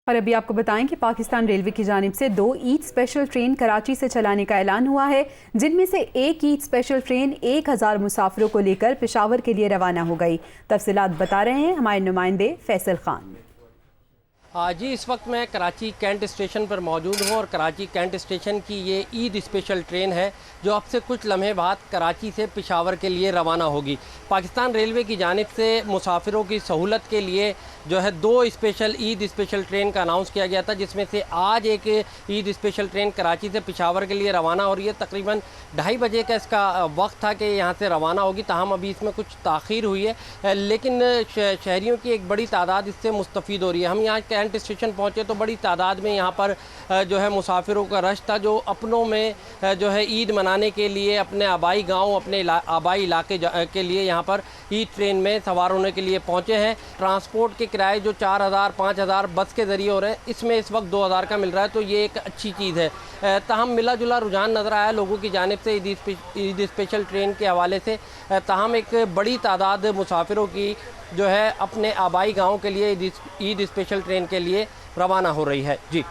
और अभी आपको बताएं कि पाकिस्तान रेलवे की जानिब से 2 ईद स्पेशल ट्रेन कराची से चलाने का ऐलान हुआ है, जिनमें से एक ईद स्पेशल ट्रेन 1000 मुसाफिरों को लेकर पेशावर के लिए रवाना हो गई। तफसीलात बता रहे हैं हमारे नुमाइंदे फैसल खान। जी, इस वक्त मैं कराची कैंट स्टेशन पर मौजूद हूँ और कराची कैंट स्टेशन की ये ईद स्पेशल ट्रेन है जो अब से कुछ लम्हे बाद कराची से पेशावर के लिए रवाना होगी। पाकिस्तान रेलवे की जानिब से मुसाफिरों की सहूलत के लिए जो है 2 स्पेशल ईद स्पेशल ट्रेन का अनाउंस किया गया था, जिसमें से आज एक ईद स्पेशल ट्रेन कराची से पेशावर के लिए रवाना हो रही है। तकरीबन 2:30 बजे का इसका वक्त था कि यहाँ से रवाना होगी, ताहम अभी इसमें कुछ ताख़ीर हुई है, लेकिन शहरियों की एक बड़ी तादाद इससे मुस्तफ़ीद हो रही है। हम यहाँ कैंट स्टेशन पहुँचे तो बड़ी तादाद में यहाँ पर जो है मुसाफिरों का रश था, जो अपनों में जो है ईद मनाने के लिए अपने आबाई गाँव, अपने आबाई इलाके के लिए यहाँ पर ईद ट्रेन में सवार होने के लिए पहुँचे हैं। ट्रांसपोर्ट के किराए जो 4000-5000 बस के ज़रिए हो रहे हैं, इसमें इस वक्त 2000 का मिल रहा है, तो ये एक अच्छी चीज़ है। ताहम मिला जुला रुझान नज़र आया लोगों की जानिब से ईद स्पेशल ट्रेन के हवाले से। ताहम एक बड़ी तादाद मुसाफिरों की जो है अपने आबाई गाँव के लिए ईद स्पेशल ट्रेन के लिए रवाना हो रही है। जी।